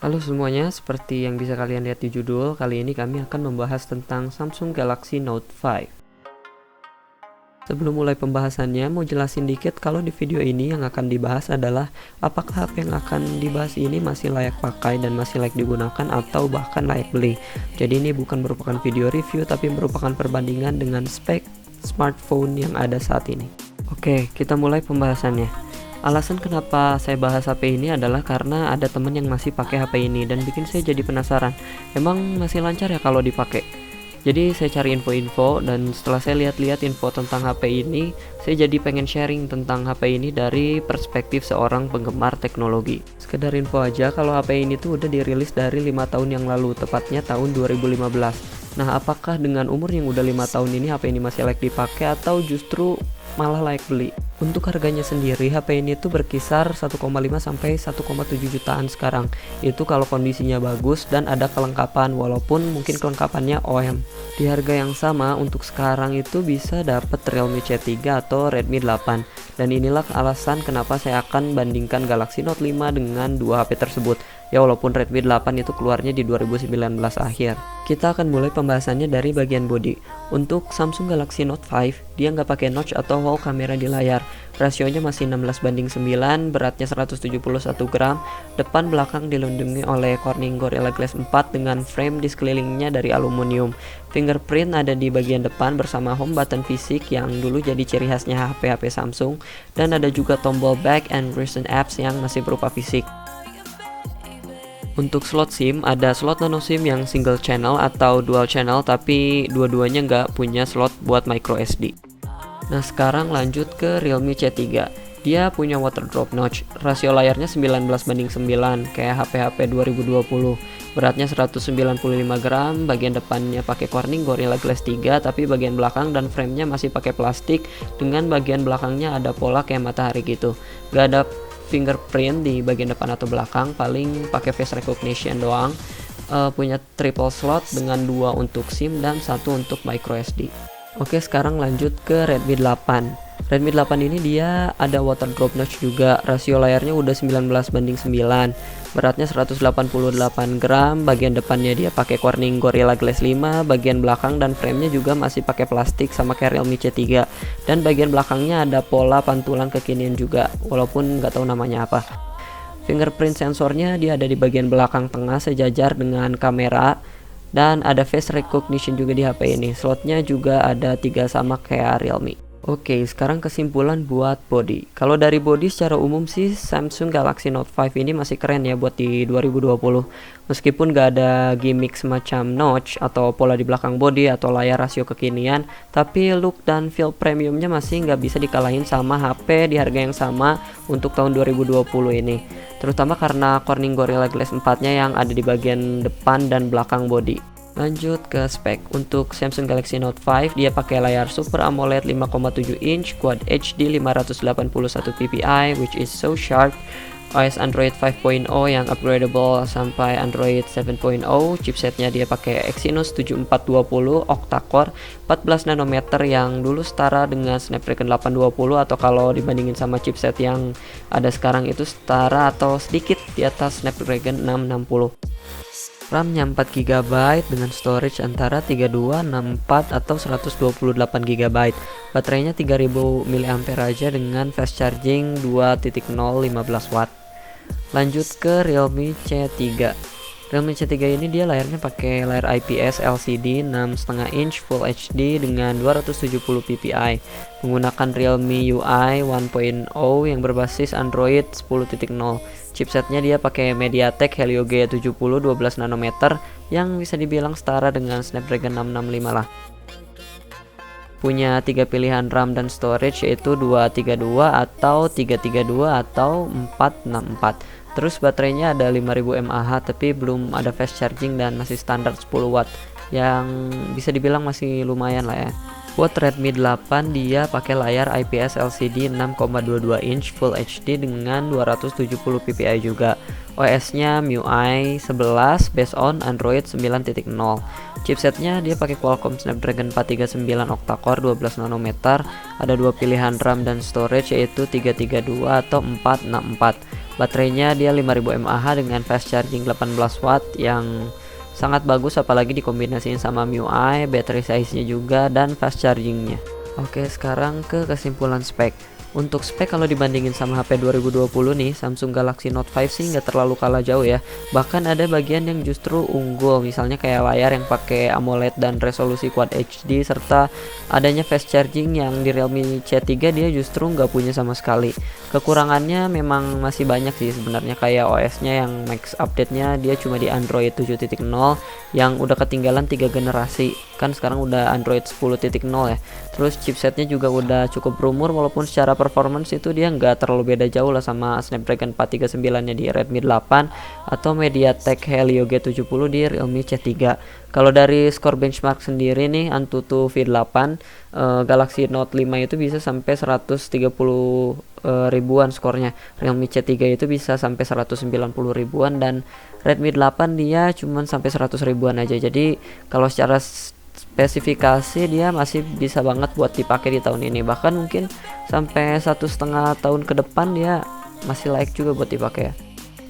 Halo semuanya, seperti yang bisa kalian lihat di judul, kali ini kami akan membahas tentang Samsung Galaxy Note 5. Sebelum mulai pembahasannya, mau jelasin dikit kalau di video ini yang akan dibahas adalah apakah HP yang akan dibahas ini masih layak pakai dan masih layak digunakan atau bahkan layak beli. Jadi ini bukan merupakan video review tapi merupakan perbandingan dengan spek smartphone yang ada saat ini. Oke, kita mulai pembahasannya. Alasan kenapa saya bahas HP ini adalah karena ada temen yang masih pakai HP ini dan bikin saya jadi penasaran. Emang masih lancar ya kalau dipakai? Jadi saya cari info-info dan setelah saya lihat-lihat info tentang HP ini, saya jadi pengen sharing tentang HP ini dari perspektif seorang penggemar teknologi. Sekedar info aja kalau HP ini tuh udah dirilis dari 5 tahun yang lalu, tepatnya tahun 2015. Nah, apakah dengan umur yang udah 5 tahun ini HP ini masih layak dipakai atau justru malah layak beli? Untuk harganya sendiri, HP ini tuh berkisar 1,5 sampai 1,7 jutaan sekarang. Itu kalau kondisinya bagus dan ada kelengkapan, walaupun mungkin kelengkapannya OEM. Di harga yang sama untuk sekarang itu bisa dapat Realme C3 atau Redmi 8. Dan inilah alasan kenapa saya akan bandingkan Galaxy Note 5 dengan dua HP tersebut. Ya walaupun Redmi 8 itu keluarnya di 2019 akhir. Kita akan mulai pembahasannya dari bagian bodi. Untuk Samsung Galaxy Note 5, dia nggak pakai notch atau hole kamera di layar. Rasionya masih 16:9, beratnya 171 gram. Depan belakang dilindungi oleh Corning Gorilla Glass 4 dengan frame di sekelilingnya dari aluminium. Fingerprint ada di bagian depan bersama home button fisik yang dulu jadi ciri khasnya HP-HP Samsung, dan ada juga tombol back and recent apps yang masih berupa fisik. Untuk slot SIM, ada slot nano SIM yang single channel atau dual channel, tapi dua-duanya nggak punya slot buat micro SD. Nah, sekarang lanjut ke Realme C3. Dia punya water drop notch, rasio layarnya 19:9 kayak HP-HP 2020. Beratnya 195 gram, bagian depannya pakai Corning Gorilla Glass 3, tapi bagian belakang dan framenya masih pakai plastik dengan bagian belakangnya ada pola kayak matahari gitu. Gak ada fingerprint di bagian depan atau belakang, paling pakai face recognition doang. Punya triple slot dengan 2 untuk SIM dan 1 untuk micro SD. Oke, sekarang lanjut ke Redmi 8. Redmi 8 ini dia ada water drop notch juga, rasio layarnya udah 19:9, beratnya 188 gram, bagian depannya dia pakai Corning Gorilla Glass 5, bagian belakang dan framenya juga masih pakai plastik sama kayak Realme C3, dan bagian belakangnya ada pola pantulan kekinian juga, walaupun nggak tahu namanya apa. Fingerprint sensornya dia ada di bagian belakang tengah sejajar dengan kamera, dan ada face recognition juga di HP ini. Slotnya juga ada 3 sama kayak Realme. Oke, sekarang kesimpulan buat body. Kalau dari body secara umum sih Samsung Galaxy Note 5 ini masih keren ya buat di 2020. Meskipun gak ada gimmick semacam notch atau pola di belakang body atau layar rasio kekinian, tapi look dan feel premiumnya masih nggak bisa dikalahin sama HP di harga yang sama untuk tahun 2020 ini. Terutama karena Corning Gorilla Glass 4-nya yang ada di bagian depan dan belakang body. Lanjut ke spek. Untuk Samsung Galaxy Note 5, dia pakai layar Super AMOLED 5,7 inch Quad HD 581 ppi which is so sharp. OS Android 5.0 yang upgradable sampai Android 7.0. Chipsetnya dia pakai Exynos 7420 octa-core 14 nanometer yang dulu setara dengan Snapdragon 820, atau kalau dibandingin sama chipset yang ada sekarang itu setara atau sedikit di atas Snapdragon 660. RAM-nya 4GB dengan storage antara 32, 64 atau 128GB. Baterainya 3000 mAh aja dengan fast charging 2.0 15 watt. Lanjut ke Realme C3. Realme C3 ini dia layarnya pakai layar IPS LCD 6,5 inch Full HD dengan 270 ppi. Menggunakan Realme UI 1.0 yang berbasis Android 10.0. Chipsetnya dia pakai MediaTek Helio G70 12 nanometer yang bisa dibilang setara dengan Snapdragon 665 lah. Punya 3 pilihan RAM dan storage, yaitu 232 atau 332 atau 464. Terus baterainya ada 5000 mAh tapi belum ada fast charging dan masih standar 10 watt, yang bisa dibilang masih lumayan lah ya. Buat Redmi 8 dia pakai layar IPS LCD 6,22 inch Full HD dengan 270 ppi juga. OS-nya MIUI 11 based on Android 9.0. Chipsetnya dia pakai Qualcomm Snapdragon 439 octa-core 12 nanometer. Ada 2 pilihan RAM dan storage, yaitu 332 atau 464. Baterainya dia 5000 mAh dengan fast charging 18 watt yang sangat bagus, apalagi dikombinasiin sama MIUI, battery size-nya juga, dan fast chargingnya. Oke, sekarang ke kesimpulan spek. Untuk spek kalau dibandingin sama HP 2020 nih, Samsung Galaxy Note 5 sih nggak terlalu kalah jauh ya. Bahkan ada bagian yang justru unggul, misalnya kayak layar yang pakai AMOLED dan resolusi Quad HD, serta adanya fast charging yang di Realme C3 dia justru nggak punya sama sekali. Kekurangannya memang masih banyak sih sebenarnya, kayak OS-nya yang max update-nya dia cuma di Android 7.0 yang udah ketinggalan 3 generasi. Kan sekarang udah Android 10.0 ya. Terus chipsetnya juga udah cukup berumur, walaupun secara performance itu dia nggak terlalu beda jauh lah sama Snapdragon 439 nya di Redmi 8 atau MediaTek Helio G70 di Realme C3. Kalau dari skor benchmark sendiri nih, Antutu V8 Galaxy Note 5 itu bisa sampai 130 ribuan skornya. Realme C3 itu bisa sampai 190 ribuan, dan Redmi 8 dia cuman sampai 100 ribuan aja. Jadi kalau secara spesifikasi dia masih bisa banget buat dipakai di tahun ini, bahkan mungkin sampai 1,5 tahun ke depan dia masih layak juga buat dipakai ya.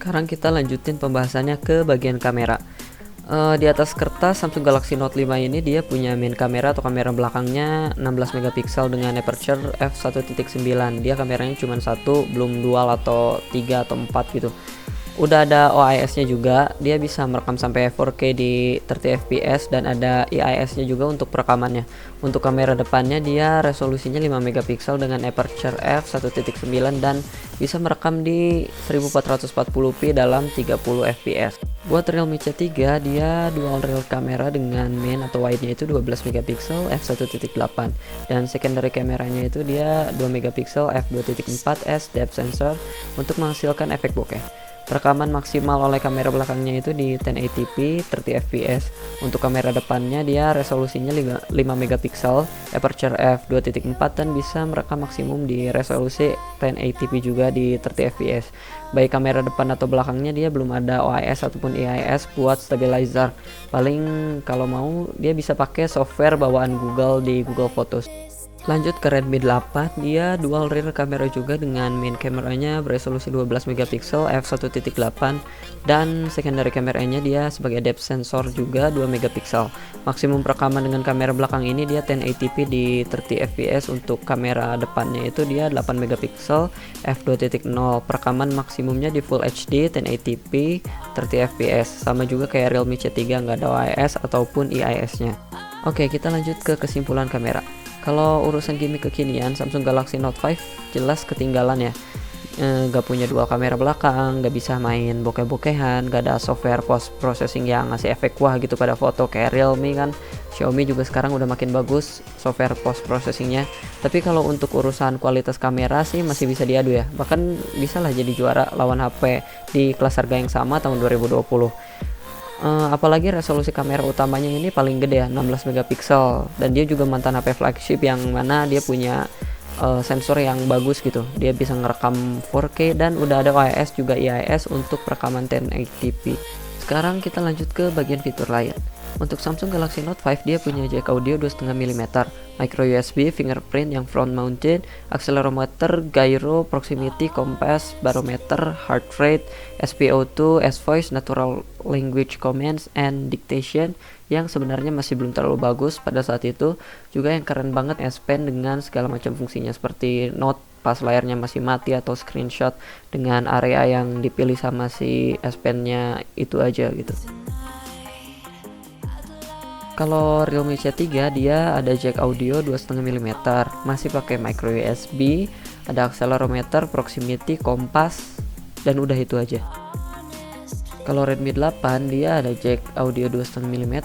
Sekarang kita lanjutin pembahasannya ke bagian kamera. Di atas kertas Samsung Galaxy Note 5 ini dia punya main kamera atau kamera belakangnya 16 megapiksel dengan aperture f1.9. Dia kameranya cuma satu, belum dual atau 3 atau 4 gitu. Udah ada OIS-nya juga, dia bisa merekam sampai 4K di 30 fps, dan ada IIS-nya juga untuk perekamannya. Untuk kamera depannya dia resolusinya 5 megapiksel dengan aperture f1.9 dan bisa merekam di 1440p dalam 30 fps. Buat Realme C3 dia dual rear kamera dengan main atau wide-nya itu 12 megapiksel f1.8, dan secondary kameranya itu dia 2 megapiksel f2.4 s depth sensor untuk menghasilkan efek bokeh. Rekaman maksimal oleh kamera belakangnya itu di 1080p 30 fps. Untuk kamera depannya dia resolusinya 5 megapiksel, aperture f2.4 dan bisa merekam maksimum di resolusi 1080p juga di 30 fps. Baik kamera depan atau belakangnya dia belum ada OIS ataupun IIS buat stabilizer. Paling kalau mau dia bisa pakai software bawaan Google di Google Photos. Lanjut ke Redmi 8, dia dual rear kamera juga dengan main kameranya beresolusi 12 megapiksel f1.8 dan secondary kameranya dia sebagai depth sensor juga 2 megapiksel. Maksimum perekaman dengan kamera belakang ini dia 1080p di 30 fps. Untuk kamera depannya itu dia 8 megapiksel f2.0. Perekaman maksimumnya di Full HD 1080p 30 fps. Sama juga kayak Realme C3, nggak ada OIS ataupun IIS-nya. Oke, kita lanjut ke kesimpulan kamera. Kalau urusan gimmick kekinian, Samsung Galaxy Note 5 jelas ketinggalan ya. Gak punya dual kamera belakang, gak bisa main bokeh-bokehan, gak ada software post processing yang ngasih efek wah gitu pada foto kayak Realme kan. Xiaomi juga sekarang udah makin bagus software post processingnya. Tapi kalau untuk urusan kualitas kamera sih masih bisa diadu ya. Bahkan bisa lah jadi juara lawan HP di kelas harga yang sama tahun 2020. Apalagi resolusi kamera utamanya ini paling gede ya, 16 megapiksel, dan dia juga mantan HP flagship yang mana dia punya sensor yang bagus gitu. Dia bisa ngerekam 4K dan udah ada OIS juga IIS untuk perekaman 1080p. Sekarang kita lanjut ke bagian fitur lain. Untuk Samsung Galaxy Note 5 dia punya jack audio 2,5 mm, micro USB, fingerprint yang front mounted, accelerometer, gyro, proximity, compass, barometer, heart rate, SpO2, S-Voice, natural language commands, and dictation yang sebenarnya masih belum terlalu bagus pada saat itu. Juga yang keren banget S Pen dengan segala macam fungsinya seperti note pas layarnya masih mati atau screenshot dengan area yang dipilih sama si S Pen-nya itu aja gitu. Kalau Realme C3 dia ada jack audio 2,5 mm, masih pakai micro USB, ada accelerometer, proximity, kompas, dan udah itu aja. Kalau Redmi 8 dia ada jack audio 2,5 mm,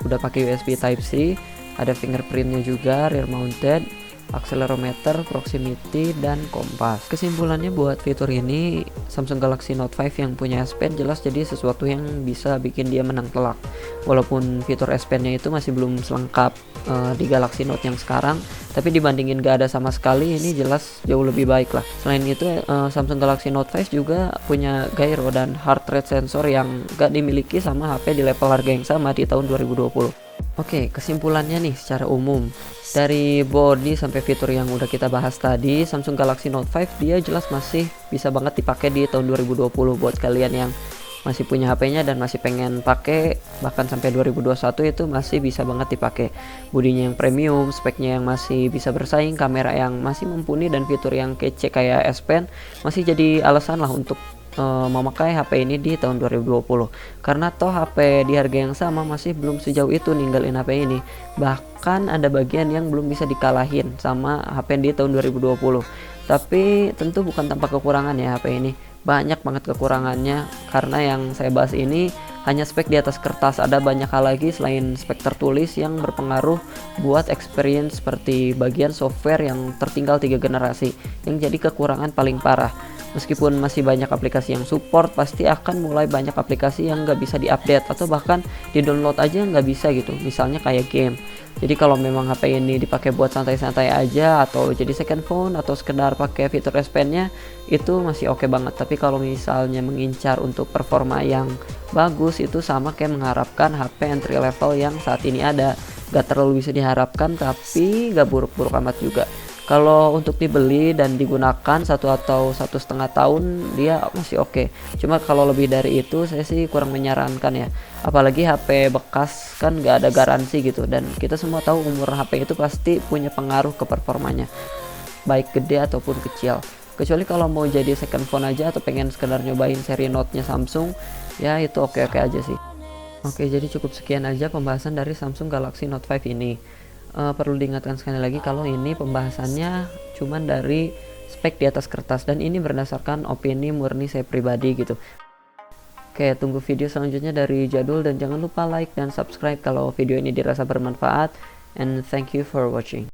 udah pakai USB Type C, ada fingerprintnya juga, rear mounted, accelerometer, proximity, dan kompas. Kesimpulannya buat fitur ini, Samsung Galaxy Note 5 yang punya S Pen jelas jadi sesuatu yang bisa bikin dia menang telak. Walaupun fitur S Pen-nya itu masih belum selengkap di Galaxy Note yang sekarang, tapi dibandingin gak ada sama sekali, ini jelas jauh lebih baik lah. Selain itu Samsung Galaxy Note 5 juga punya gyro dan heart rate sensor yang gak dimiliki sama HP di level harga yang sama di tahun 2020. Oke, kesimpulannya nih secara umum, dari body sampai fitur yang udah kita bahas tadi, Samsung Galaxy Note 5 dia jelas masih bisa banget dipakai di tahun 2020 buat kalian yang masih punya HP-nya dan masih pengen pakai, bahkan sampai 2021 itu masih bisa banget dipakai. Bodinya yang premium, speknya yang masih bisa bersaing, kamera yang masih mumpuni, dan fitur yang kece kayak S Pen masih jadi alasan lah untuk memakai HP ini di tahun 2020, karena toh HP di harga yang sama masih belum sejauh itu ninggalin HP ini, bahkan ada bagian yang belum bisa dikalahin sama HP di tahun 2020. Tapi tentu bukan tanpa kekurangan ya, HP ini banyak banget kekurangannya, karena yang saya bahas ini hanya spek di atas kertas. Ada banyak hal lagi selain spek tertulis yang berpengaruh buat experience, seperti bagian software yang tertinggal 3 generasi yang jadi kekurangan paling parah. Meskipun masih banyak aplikasi yang support, pasti akan mulai banyak aplikasi yang nggak bisa diupdate atau bahkan di download aja nggak bisa gitu, misalnya kayak game. Jadi kalau memang HP ini dipakai buat santai-santai aja atau jadi second phone atau sekedar pakai fitur S Pen-nya, itu masih oke banget. Tapi kalau misalnya mengincar untuk performa yang bagus, itu sama kayak mengharapkan HP entry level yang saat ini ada. Gak terlalu bisa diharapkan, tapi gak buruk-buruk amat juga. Kalau untuk dibeli dan digunakan 1 atau 1,5 tahun, dia masih oke. Cuma kalau lebih dari itu saya sih kurang menyarankan ya. Apalagi HP bekas kan gak ada garansi gitu, dan kita semua tahu umur HP itu pasti punya pengaruh ke performanya, baik gede ataupun kecil. Kecuali kalau mau jadi second phone aja atau pengen sekedar nyobain seri Note-nya Samsung, ya itu oke-oke aja sih. Oke, jadi cukup sekian aja pembahasan dari Samsung Galaxy Note 5 ini. Perlu diingatkan sekali lagi kalau ini pembahasannya cuman dari spek di atas kertas, dan ini berdasarkan opini murni saya pribadi gitu. Oke, tunggu video selanjutnya dari Jadul, dan jangan lupa like dan subscribe kalau video ini dirasa bermanfaat, and thank you for watching.